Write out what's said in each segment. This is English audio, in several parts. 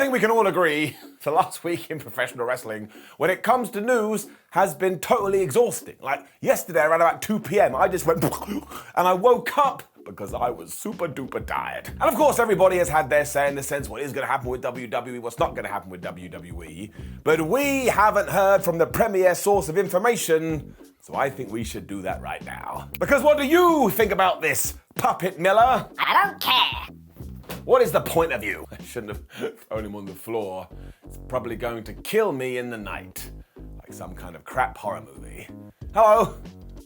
think we can all agree the last week in professional wrestling, when it comes to news, has been totally exhausting. Like yesterday around about 2 p.m, I just went and I woke up because I was super duper tired. And of course everybody has had their say in the sense what is going to happen with WWE, what's not going to happen with WWE. But we haven't heard from the premier source of information, so I think we should do that right now. Because what do you think about this, Puppet Miller? I don't care. What is the point of you? I shouldn't have thrown him on the floor. It's probably going to kill me in the night. Like some kind of crap horror movie. Hello,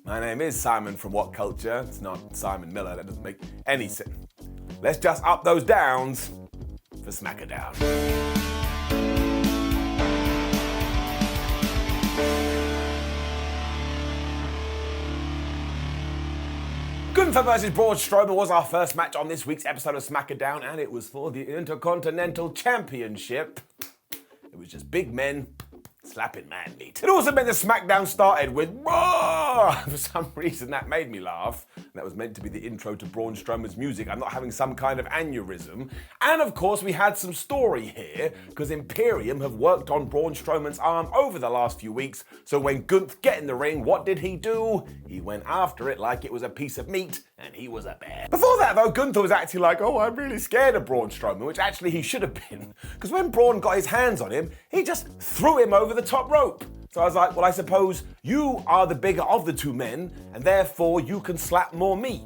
my name is Simon from WhatCulture. It's not Simon Miller, that doesn't make any sense. Let's just up those downs for SmackDown. Gunther vs. Braun Strowman was our first match on this week's episode of SmackDown, and it was for the Intercontinental Championship. It was just big men slapping man meat. It also meant that SmackDown started with "Roar!" For some reason that made me laugh. That was meant to be the intro to Braun Strowman's music. I'm not having some kind of aneurysm. And of course we had some story here, because Imperium have worked on Braun Strowman's arm over the last few weeks, so when Gunther get in the ring, what did he do? He went after it like it was a piece of meat, and he was a bear. Before that though, Gunther was acting like, oh, I'm really scared of Braun Strowman, which actually he should have been, because when Braun got his hands on him, he just threw him over the top rope. So I was like, well, I suppose you are the bigger of the two men, and therefore you can slap more meat.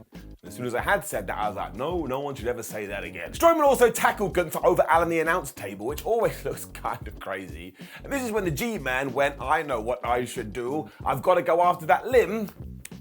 As soon as I had said that, I was like, no one should ever say that again. Strowman also tackled Gunther over Alan the announce table, which always looks kind of crazy. And this is when the G-Man went, I know what I should do. I've got to go after that limb.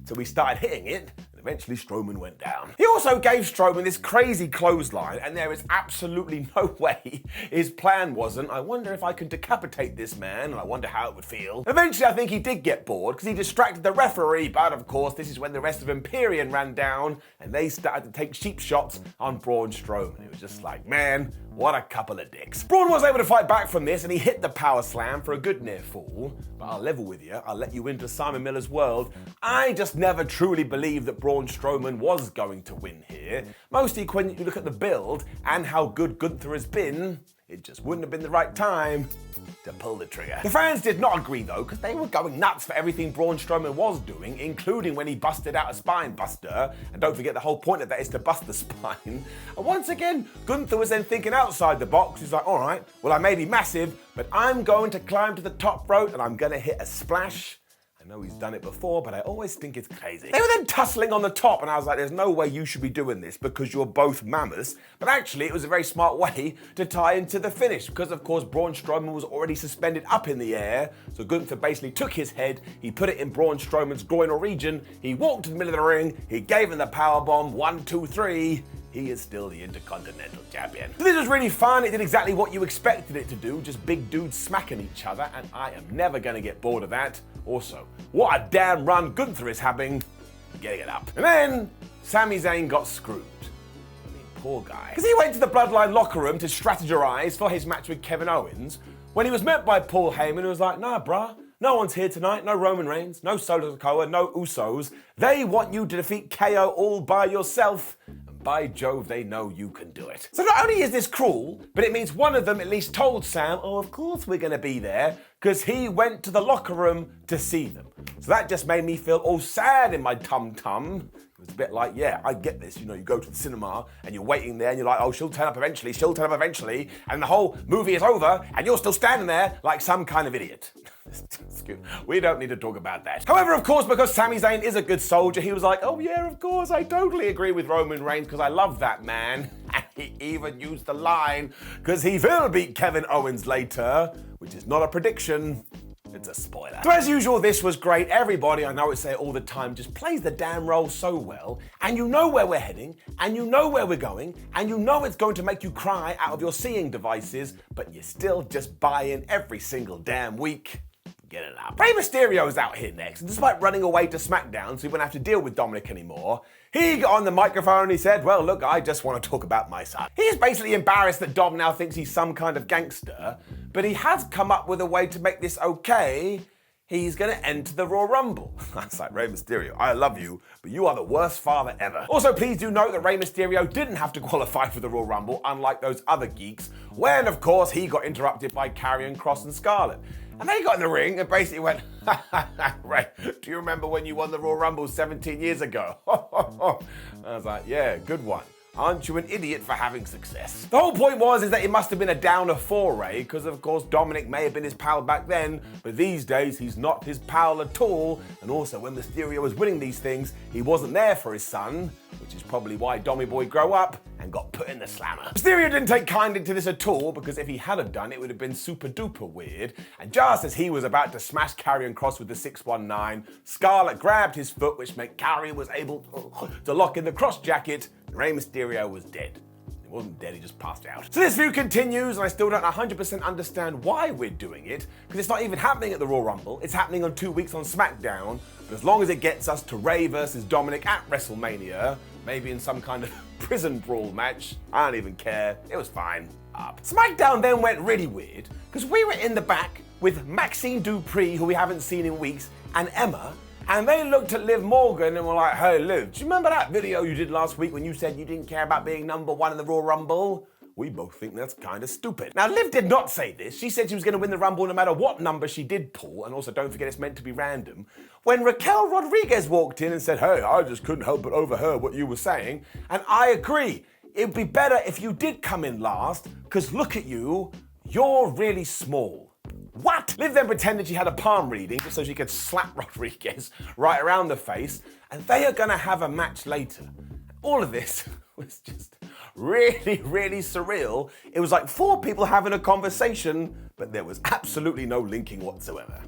So we started hitting it, and eventually Strowman went down. He also gave Strowman this crazy clothesline, and there is absolutely no way his plan wasn't, I wonder if I can decapitate this man, and I wonder how it would feel. Eventually I think he did get bored, because he distracted the referee, but of course this is when the rest of Imperium ran down, and they started to take cheap shots on Braun Strowman. It was just like, man, what a couple of dicks. Braun was able to fight back from this, and he hit the power slam for a good near fall. But I'll level with you, I'll let you into Simon Miller's world. I just never truly believed that Braun Strowman was going to win here. Mostly when you look at the build and how good Gunther has been, it just wouldn't have been the right time to pull the trigger. The fans did not agree though, because they were going nuts for everything Braun Strowman was doing, including when he busted out a spine buster. And don't forget the whole point of that is to bust the spine. And once again, Gunther was then thinking outside the box. He's like, all right, well I may be massive, but I'm going to climb to the top rope and I'm gonna hit a splash. I know he's done it before, but I always think it's crazy. They were then tussling on the top, and I was like, there's no way you should be doing this because you're both mammoths. But actually, it was a very smart way to tie into the finish, because of course, Braun Strowman was already suspended up in the air. So Gunther basically took his head, he put it in Braun Strowman's groinal region, he walked to the middle of the ring, he gave him the powerbomb, 1, 2, 3. He is still the Intercontinental Champion. So this was really fun. It did exactly what you expected it to do, just big dudes smacking each other, and I am never gonna get bored of that. Also, what a damn run Gunther is having getting it up. And then Sami Zayn got screwed. I mean, poor guy. Because he went to the Bloodline locker room to strategize for his match with Kevin Owens, when he was met by Paul Heyman, who was like, nah, bruh, no one's here tonight, no Roman Reigns, no Solo Sikoa, no Usos. They want you to defeat KO all by yourself. By Jove, they know you can do it. So not only is this cruel, but it means one of them at least told Sam, oh, of course we're gonna be there, because he went to the locker room to see them. So that just made me feel all sad in my tum-tum. It was a bit like, yeah, I get this. You know, you go to the cinema and you're waiting there and you're like, oh, she'll turn up eventually, and the whole movie is over and you're still standing there like some kind of idiot. We don't need to talk about that. However, of course, because Sami Zayn is a good soldier, he was like, oh yeah, of course, I totally agree with Roman Reigns because I love that man. And he even used the line, because he will beat Kevin Owens later, which is not a prediction. It's a spoiler. So as usual, this was great. Everybody, I know I say it all the time, just plays the damn role so well. And you know where we're heading, and you know where we're going, and you know it's going to make you cry out of your seeing devices, but you still just buy in every single damn week. Get it up. Rey Mysterio's out here next, and despite running away to SmackDown so he wouldn't have to deal with Dominic anymore, he got on the microphone and he said, well, look, I just want to talk about my son. He's basically embarrassed that Dom now thinks he's some kind of gangster, but he has come up with a way to make this okay. he's gonna enter the Royal Rumble. That's like, Rey Mysterio, I love you, but you are the worst father ever. Also, please do note that Rey Mysterio didn't have to qualify for the Royal Rumble, unlike those other geeks, when, of course, he got interrupted by Karrion Kross and Scarlett. And they got in the ring and basically went, Ray, do you remember when you won the Royal Rumble 17 years ago? I was like, yeah, good one. Aren't you an idiot for having success? The whole point was that it must have been a downer for Ray, because of course Dominic may have been his pal back then, but these days he's not his pal at all. And also when Mysterio was winning these things, he wasn't there for his son, which is probably why Dommy Boy grew up and got put in the slammer. Mysterio didn't take kindly to this at all, because if he had have done, it would have been super duper weird. And just as he was about to smash Karrion Kross with the 619, Scarlett grabbed his foot, which meant Karrion was able to lock in the cross jacket. Rey Mysterio was dead. He wasn't dead, he just passed out. So this feud continues, and I still don't 100% understand why we're doing it, because it's not even happening at the Royal Rumble, it's happening on 2 weeks on SmackDown, but as long as it gets us to Rey versus Dominic at WrestleMania, maybe in some kind of prison brawl match, I don't even care, it was fine. SmackDown then went really weird, because we were in the back with Maxine Dupree, who we haven't seen in weeks, and Emma, and they looked at Liv Morgan and were like, hey Liv, do you remember that video you did last week when you said you didn't care about being #1 in the Royal Rumble? We both think that's kind of stupid. Now Liv did not say this. She said she was going to win the Rumble no matter what number she did pull, and also don't forget it's meant to be random. When Raquel Rodriguez walked in and said, hey, I just couldn't help but overhear what you were saying, and I agree. It'd be better if you did come in last, because look at you, you're really small. What? Liv then pretended she had a palm reading just so she could slap Rodriguez right around the face, and they are gonna have a match later. All of this was just really, really surreal. It was like 4 people having a conversation, but there was absolutely no linking whatsoever.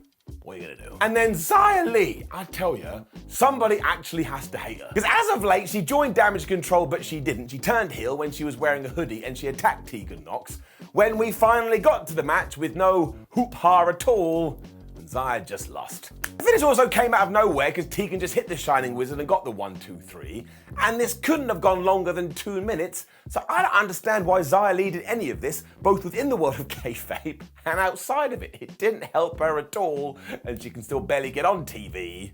What are you gonna do? And then Xia Li, I tell you, somebody actually has to hate her. Because as of late, she joined Damage Control, but she didn't. She turned heel when she was wearing a hoodie and she attacked Tegan Nox. When we finally got to the match with no hoop-ha at all, and Xia just lost. The finish also came out of nowhere because Tegan just hit the Shining Wizard and got the 1-2-3, and this couldn't have gone longer than 2 minutes, so I don't understand why Xia Li did any of this, both within the world of kayfabe and outside of it. It didn't help her at all, and she can still barely get on TV.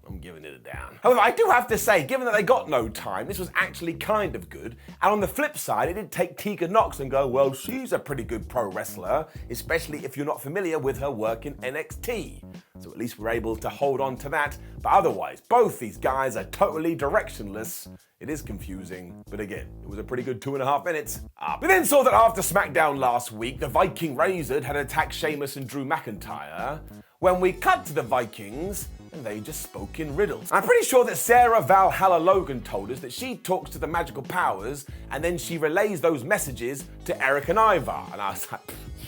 I'm giving it a down. However, I do have to say, given that they got no time, this was actually kind of good. And on the flip side, it did take Tegan Nox and go, well, she's a pretty good pro wrestler, especially if you're not familiar with her work in NXT. So at least we're able to hold on to that. But otherwise, both these guys are totally directionless. It is confusing, but again, it was a pretty good 2.5 minutes. We then saw that after SmackDown last week, the Viking Razored had attacked Sheamus and Drew McIntyre. When we cut to the Vikings, and they just spoke in riddles. I'm pretty sure that Sarah Valhalla Logan told us that she talks to the magical powers and then she relays those messages to Eric and Ivar. And I was like,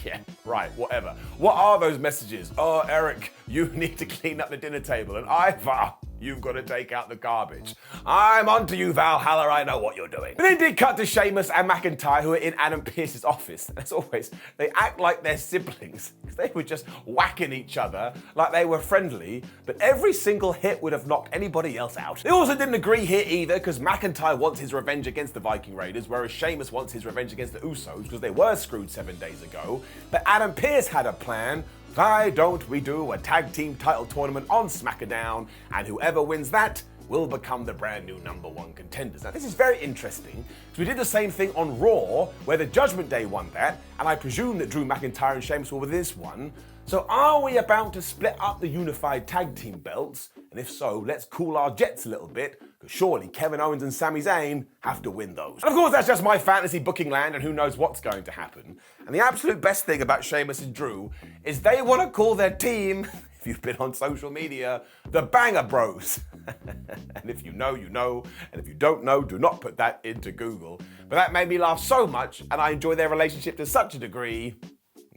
yeah, right, whatever. What are those messages? Oh, Eric, you need to clean up the dinner table. And Ivar, you've got to take out the garbage. I'm onto you, Valhalla, I know what you're doing. But then did cut to Sheamus and McIntyre, who are in Adam Pearce's office. And as always, they act like they're siblings. They were just whacking each other like they were friendly, but every single hit would have knocked anybody else out. They also didn't agree here either, because McIntyre wants his revenge against the Viking Raiders, whereas Sheamus wants his revenge against the Usos, because they were screwed 7 days ago. But Adam Pearce had a plan. Why don't we do a tag team title tournament on SmackDown, and whoever wins that will become the brand new #1 contenders. Now this is very interesting, because we did the same thing on Raw, where the Judgment Day won that, and I presume that Drew McIntyre and Sheamus were with this one. So are we about to split up the unified tag team belts? And if so, let's cool our jets a little bit, because surely Kevin Owens and Sami Zayn have to win those. And of course, that's just my fantasy booking land, and who knows what's going to happen. And the absolute best thing about Sheamus and Drew is they want to call their team, if you've been on social media, the Banger Bros. And if you know, you know, and if you don't know, do not put that into Google. But that made me laugh so much, and I enjoy their relationship to such a degree.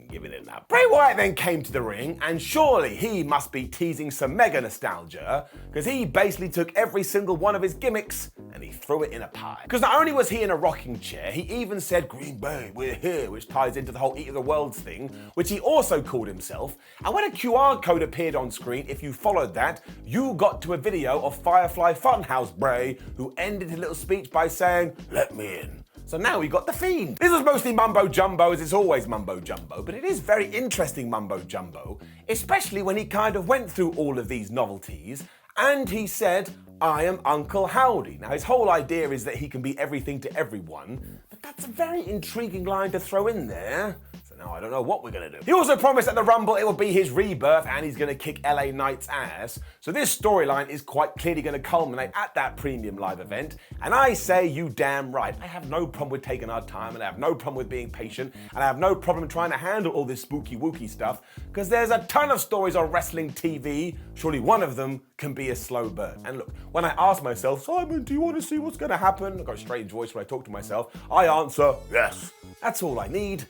Giving it now. Bray Wyatt then came to the ring, and surely he must be teasing some mega nostalgia, because he basically took every single one of his gimmicks and he threw it in a pie. Because not only was he in a rocking chair, he even said, Green Bay, we're here, which ties into the whole Eat of the Worlds thing, which he also called himself. And when a QR code appeared on screen, if you followed that, you got to a video of Firefly Funhouse Bray, who ended his little speech by saying, let me in. So now we got The Fiend. This was mostly mumbo jumbo, as it's always mumbo jumbo, but it is very interesting mumbo jumbo, especially when he kind of went through all of these novelties and he said, I am Uncle Howdy. Now his whole idea is that he can be everything to everyone, but that's a very intriguing line to throw in there. Now I don't know what we're going to do. He also promised at the Rumble it will be his rebirth and he's going to kick LA Knight's ass. So this storyline is quite clearly going to culminate at that premium live event. And I say you damn right. I have no problem with taking our time and I have no problem with being patient and I have no problem trying to handle all this spooky wooky stuff because there's a ton of stories on wrestling TV. Surely one of them can be a slow burn. And look, when I ask myself, Simon, do you want to see what's going to happen? I've got a strange voice when I talk to myself. I answer, yes. That's all I need.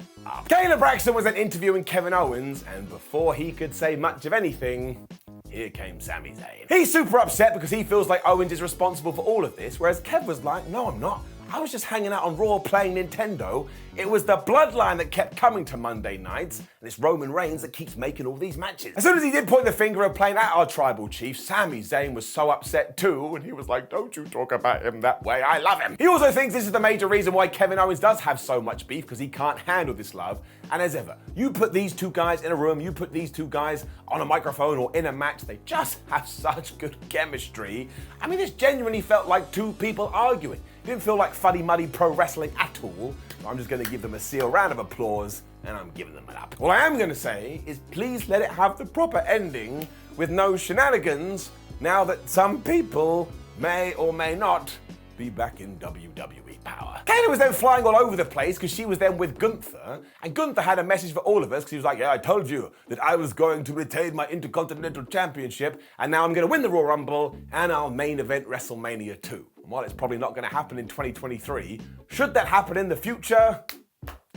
Kayla Braxton was then interviewing Kevin Owens, and before he could say much of anything, here came Sami Zayn. He's super upset because he feels like Owens is responsible for all of this, whereas Kev was like, no, I'm not. I was just hanging out on Raw playing Nintendo. It was the bloodline that kept coming to Monday nights, and it's Roman Reigns that keeps making all these matches. As soon as he did point the finger at playing at our tribal chief, Sami Zayn was so upset too, and he was like, don't you talk about him that way, I love him. He also thinks this is the major reason why Kevin Owens does have so much beef, because he can't handle this love. And as ever, you put these two guys in a room, you put these two guys on a microphone or in a match, they just have such good chemistry. I mean, this genuinely felt like two people arguing. It didn't feel like fuddy-muddy pro wrestling at all. So I'm just going to give them a seal round of applause, and I'm giving them it up. All I am going to say is please let it have the proper ending with no shenanigans, now that some people may or may not be back in WWE power. Kayla was then flying all over the place because she was then with Gunther, and Gunther had a message for all of us because he was like, yeah, I told you that I was going to retain my Intercontinental Championship, and now I'm going to win the Royal Rumble, and I'll main event WrestleMania 2. And while it's probably not going to happen in 2023, should that happen in the future?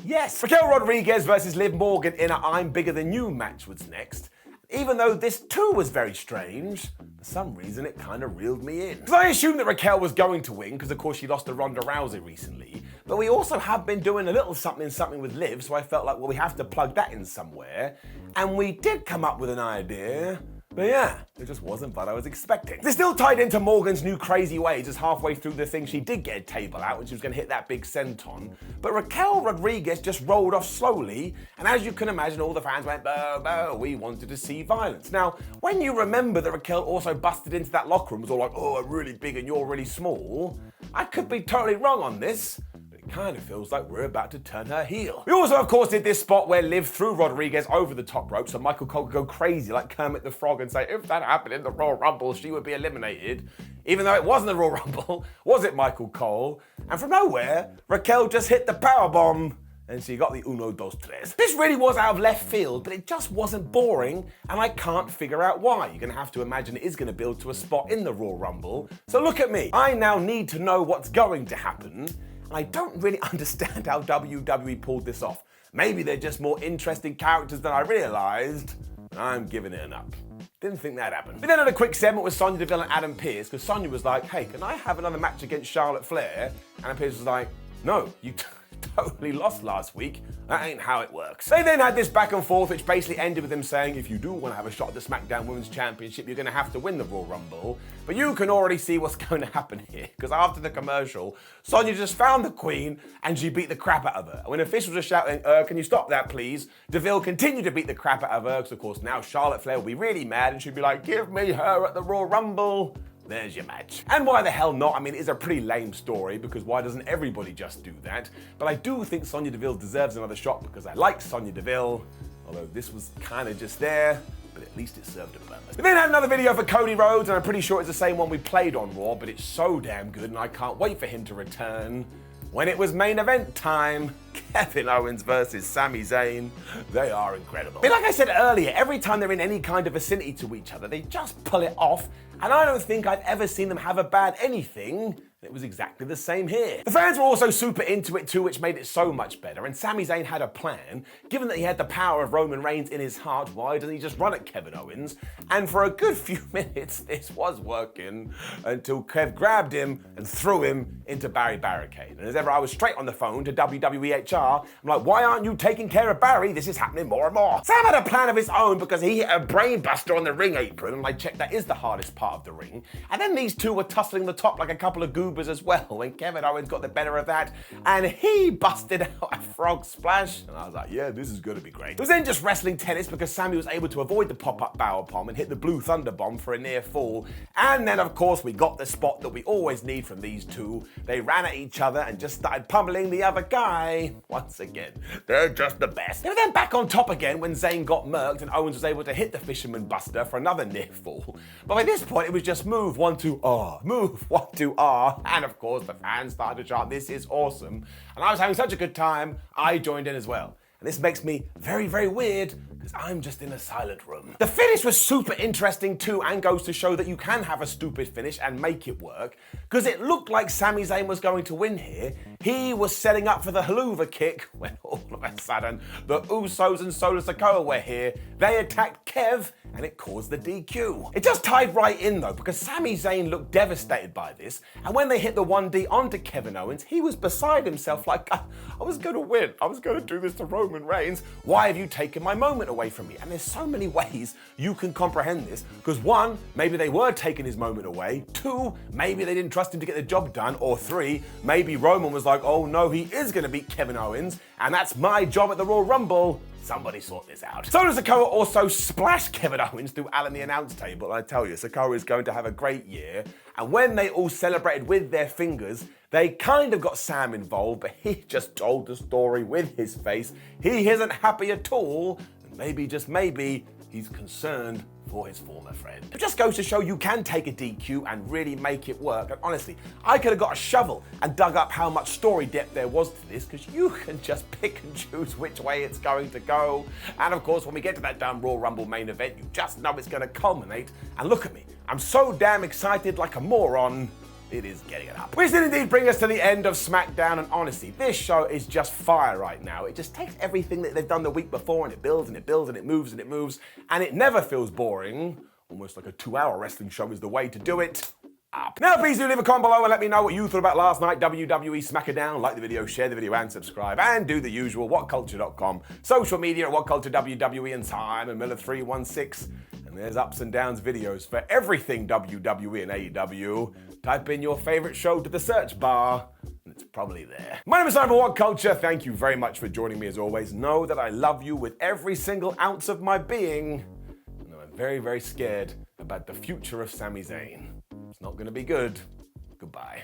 Yes. Raquel Rodriguez versus Liv Morgan in a I'm Bigger Than You match was next. Even though this too was very strange, for some reason it kind of reeled me in. Because I assumed that Raquel was going to win, because of course she lost to Ronda Rousey recently, but we also have been doing a little something with Liv, so I felt like, well, we have to plug that in somewhere, and we did come up with an idea. But yeah, it just wasn't what I was expecting. This still tied into Morgan's new crazy ways, as halfway through the thing she did get a table out when she was going to hit that big senton. But Raquel Rodriguez just rolled off slowly, and as you can imagine, all the fans went, boo, boo, we wanted to see violence. Now, when you remember that Raquel also busted into that locker room, was all like, oh, I'm really big and you're really small, I could be totally wrong on this. Kind of feels like we're about to turn her heel. We also, of course, did this spot where Liv threw Rodriguez over the top rope so Michael Cole could go crazy like Kermit the Frog and say, if that happened in the Royal Rumble, she would be eliminated. Even though it wasn't the Royal Rumble, was it Michael Cole? And from nowhere, Raquel just hit the powerbomb and she got the uno, dos, tres. This really was out of left field, but it just wasn't boring, and I can't figure out why. You're gonna have to imagine it is gonna build to a spot in the Royal Rumble. So look at me. I now need to know what's going to happen. I don't really understand how WWE pulled this off. Maybe they're just more interesting characters than I realized. I'm giving it an up. Didn't think that happened. We then had a quick segment with Sonya Deville and Adam Pearce, because Sonya was like, hey, can I have another match against Charlotte Flair? Adam Pearce was like, no, you totally lost last week. That ain't how it works. They then had this back and forth, which basically ended with them saying, if you do want to have a shot at the SmackDown Women's Championship, you're going to have to win the Royal Rumble. But you can already see what's going to happen here, because after the commercial, Sonya just found the Queen and she beat the crap out of her. When officials were shouting, can you stop that, please? DeVille continued to beat the crap out of her, because of course now Charlotte Flair will be really mad and she'll be like, give me her at the Royal Rumble. There's your match. And why the hell not? I mean, it's a pretty lame story, because why doesn't everybody just do that? But I do think Sonya Deville deserves another shot, because I like Sonya Deville, although this was kind of just there, but at least it served a purpose. We then had another video for Cody Rhodes, and I'm pretty sure it's the same one we played on Raw, but it's so damn good, and I can't wait for him to return. When it was main event time, Kevin Owens versus Sami Zayn, they are incredible. But like I said earlier, every time they're in any kind of vicinity to each other, they just pull it off, and I don't think I've ever seen them have a bad anything. It was exactly the same here. The fans were also super into it too, which made it so much better, and Sami Zayn had a plan. Given that he had the power of Roman Reigns in his heart, why doesn't he just run at Kevin Owens? And for a good few minutes, this was working, until Kev grabbed him and threw him into Barry Barricade. And as ever, I was straight on the phone to WWE HR. I'm like, why aren't you taking care of Barry? This is happening more and more. Sam had a plan of his own because he hit a brain buster on the ring apron, and I checked that is the hardest part of the ring. And then these two were tussling the top like a couple of goons YouTubers as well when Kevin Owens got the better of that and he busted out a frog splash. And I was like, yeah, this is going to be great. It was then just wrestling tennis because Sami was able to avoid the pop-up power bomb and hit the blue thunder bomb for a near fall. And then, of course, we got the spot that we always need from these two. They ran at each other and just started pummeling the other guy. Once again, they're just the best. They were then back on top again when Zayn got murked and Owens was able to hit the Fisherman Buster for another near fall. But by this point, it was just move 1, 2, R, move 1, 2, R. And of course, the fans started to chant, this is awesome. And I was having such a good time, I joined in as well. And this makes me very, very weird because I'm just in a silent room. The finish was super interesting too and goes to show that you can have a stupid finish and make it work because it looked like Sami Zayn was going to win here. He was setting up for the haluva kick when all of a sudden the Usos and Solo Sikoa were here. They attacked Kev and it caused the DQ. It just tied right in though because Sami Zayn looked devastated by this and when they hit the 1D onto Kevin Owens, he was beside himself like, I was going to win. I was going to do this to Roman Reigns. Why have you taken my moment away from me? And there's so many ways you can comprehend this because 1, maybe they were taking his moment away. 2, maybe they didn't trust him to get the job done. Or 3, maybe Roman was like, oh no, he is going to beat Kevin Owens and that's my job at the Royal Rumble. Somebody sort this out. Solo Sikoa also splashed Kevin Owens through Alan the announce table. I tell you, Sikoa is going to have a great year. And when they all celebrated with their fingers, they kind of got Sam involved, but he just told the story with his face. He isn't happy at all. And maybe, just maybe, he's concerned for his former friend. It just goes to show you can take a DQ and really make it work. And honestly, I could have got a shovel and dug up how much story depth there was to this because you can just pick and choose which way it's going to go. And of course, when we get to that damn Royal Rumble main event, you just know it's going to culminate. And look at me, I'm so damn excited like a moron. It is getting it up. Which did indeed bring us to the end of SmackDown, and honestly, this show is just fire right now. It just takes everything that they've done the week before and it builds and it builds and it moves and it moves, and it never feels boring. Almost like a 2-hour wrestling show is the way to do it. Up. Now please do leave a comment below and let me know what you thought about last night WWE SmackDown. Like the video, share the video and subscribe, and do the usual WhatCulture.com, social media at WhatCulture WWE and Simon Miller 316. And there's ups and downs videos for everything WWE and AEW. Type in your favorite show to the search bar, and it's probably there. My name is Simon WhatCulture. Thank you very much for joining me as always. Know that I love you with every single ounce of my being. And I'm very, very scared about the future of Sami Zayn. It's not going to be good. Goodbye.